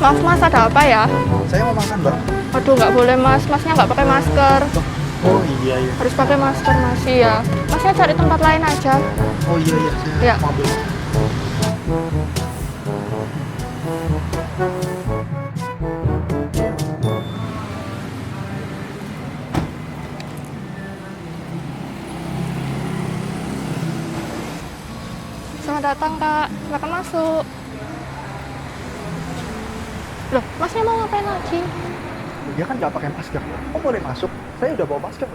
Maaf mas, ada apa ya? Saya mau makan, Mbak. Aduh nggak boleh mas, masnya nggak pakai masker. Oh iya iya. Harus pakai masker mas, ya. Masnya cari tempat lain aja. Oh iya iya, saya Ya. mau ambil. Selamat datang kak, silakan masuk. Loh, masnya mau ngapain lagi? Dia kan nggak pakai masker. Oh boleh masuk? Saya udah bawa masker.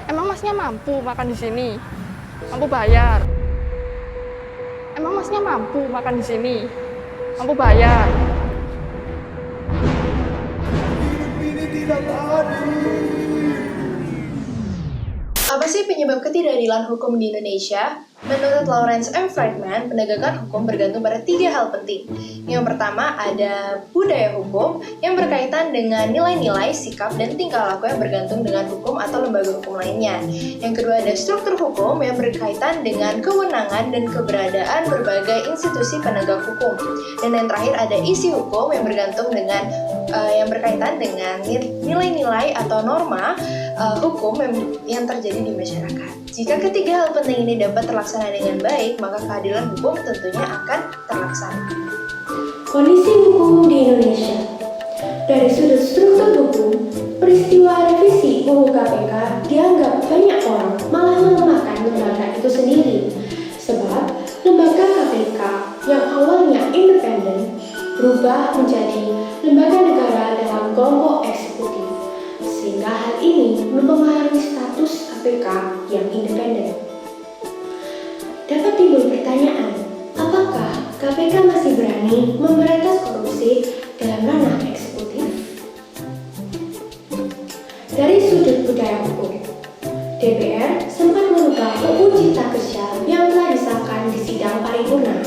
Emang masnya mampu makan di sini? Mampu bayar? Emang masnya mampu makan di sini? Mampu bayar? Apa sih penyebab ketidakadilan hukum di Indonesia? Menurut Lawrence M. Friedman, penegakan hukum bergantung pada 3 hal penting. Yang pertama ada budaya hukum yang berkaitan dengan nilai-nilai, sikap, dan tingkah laku yang bergantung dengan hukum atau lembaga hukum lainnya. Yang kedua ada struktur hukum yang berkaitan dengan kewenangan dan keberadaan berbagai institusi penegak hukum. Dan yang terakhir ada isi hukum yang bergantung dengan yang berkaitan dengan nilai-nilai atau norma hukum yang terjadi di masyarakat. Jika ketiga hal penting ini dapat terlaksana dengan baik, maka keadilan hukum tentunya akan terlaksana. Kondisi hukum di Indonesia. Dari sudut struktur hukum, peristiwa revisi UU KPK dianggap banyak orang malah melemahkan lembaga itu sendiri. Sebab lembaga KPK yang awalnya independen berubah menjadi lembaga negara dalam kelompok eksekutif, sehingga hal ini mempengaruhi status KPK yang independen. Dapat timbul pertanyaan, apakah KPK masih berani memberantas korupsi dalam ranah eksekutif? Dari sudut budaya hukum, DPR sempat merubah UU Cipta Kerja yang telah disahkan di sidang paripurna.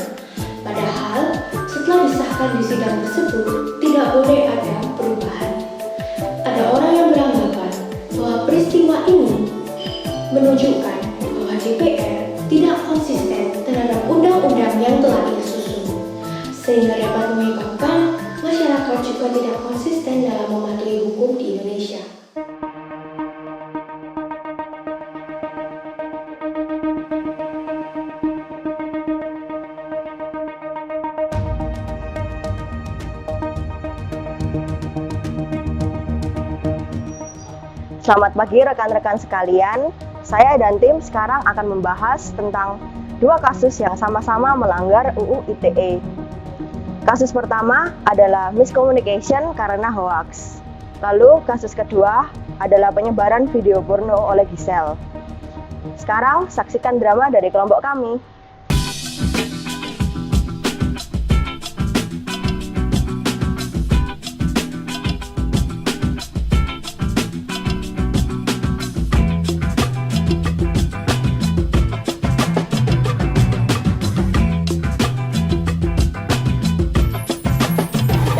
Padahal setelah disahkan di sidang tersebut tidak boleh ada perubahan. Ada orang yang beranggapan bahwa peristiwa ini menunjukkan bahwa DPR tidak konsisten terhadap undang-undang yang telah ia susun, sehingga dapat menyebabkan masyarakat juga tidak konsisten dalam mematuhi hukum di Indonesia. Selamat pagi rekan-rekan sekalian. Saya dan tim sekarang akan membahas tentang 2 kasus yang sama-sama melanggar UU ITE. Kasus pertama adalah miscommunication karena hoax. Lalu kasus kedua adalah penyebaran video porno oleh Giselle. Sekarang saksikan drama dari kelompok kami.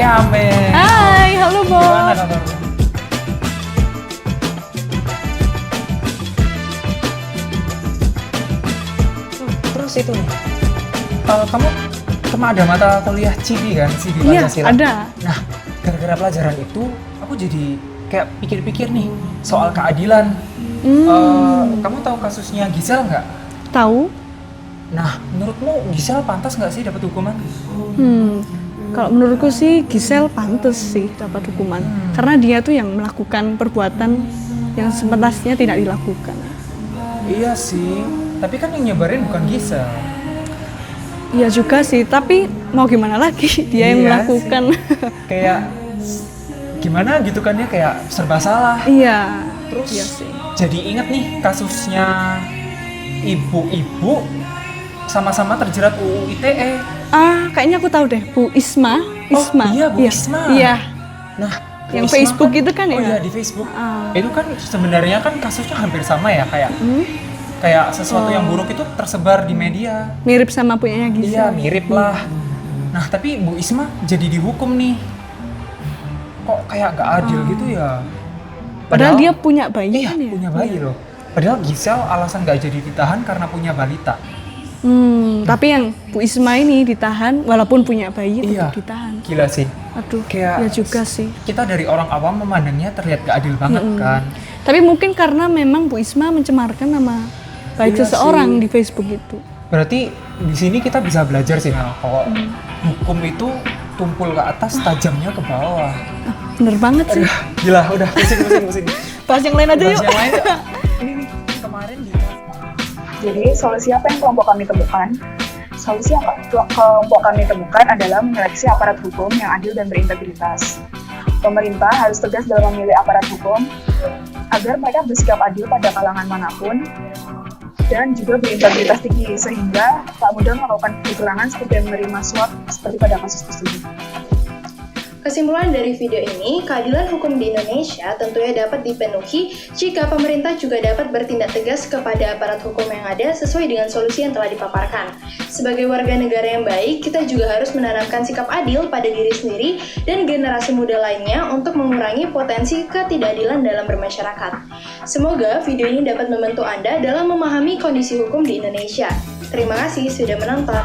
Ya amin. Hai, halo Bo. Gimana kabarnya? Terus itu, kamu ada mata kuliah CIVI kan? CIVI Iya, Pancasila. ada. Nah, gara-gara pelajaran itu, aku jadi kayak pikir-pikir nih soal keadilan. Kamu tahu kasusnya Giselle nggak? Tahu? Nah, menurutmu Giselle pantas nggak sih dapat hukuman? Kalau menurutku sih Giselle pantas sih dapat hukuman. Karena dia tuh yang melakukan perbuatan yang sebenarnya tidak dilakukan. Iya sih, tapi kan yang nyebarin bukan Giselle. Iya juga sih, tapi mau gimana lagi dia yang Iya melakukan. Kayak gimana gitu kan ya, kayak serba salah. Iya. Terus Iya sih. jadi inget nih kasusnya ibu-ibu sama-sama terjerat UU ITE. Kayaknya aku tahu deh, Bu Isma. Isma. Oh iya, Bu Isma. Iya. Nah, Bu Yang Isma Facebook kan, gitu kan ya? Oh iya, di Facebook. Ah. Itu kan sebenarnya kan kasusnya hampir sama ya, kayak sesuatu yang buruk itu tersebar di media. Mirip sama punyanya Giselle. Iya, mirip lah. Nah, tapi Bu Isma jadi dihukum nih. Kok kayak gak adil gitu ya? Padahal dia punya bayi Iya, kan ya? punya bayi loh. Padahal Giselle alasan gak jadi ditahan karena punya balita. Tapi yang Bu Isma ini ditahan walaupun punya bayi Iya. tetap ditahan. Gila sih. Aduh, Kayak ya juga sih. kita dari orang awam memandangnya terlihat gak adil banget kan. Tapi mungkin karena memang Bu Isma mencemarkan nama baik Iya seseorang sih. di Facebook itu. Berarti di sini kita bisa belajar sih Hal, kalau hukum itu tumpul ke atas, tajamnya ke bawah. Bener banget sih. Gila, udah pusing. Bahas yang lain aja Bahas yuk. yang lain yuk. Ini nih, kemarin di Jadi solusi apa yang kelompok kami temukan? Solusi yang kelompok kami temukan adalah menyeleksi aparat hukum yang adil dan berintegritas. Pemerintah harus tegas dalam memilih aparat hukum agar mereka bersikap adil pada kalangan manapun dan juga berintegritas tinggi sehingga tak mudah melakukan kecurangan seperti menerima suap seperti pada kasus tersebut. Kesimpulan dari video ini, keadilan hukum di Indonesia tentunya dapat dipenuhi jika pemerintah juga dapat bertindak tegas kepada aparat hukum yang ada sesuai dengan solusi yang telah dipaparkan. Sebagai warga negara yang baik, kita juga harus menanamkan sikap adil pada diri sendiri dan generasi muda lainnya untuk mengurangi potensi ketidakadilan dalam bermasyarakat. Semoga video ini dapat membantu Anda dalam memahami kondisi hukum di Indonesia. Terima kasih sudah menonton.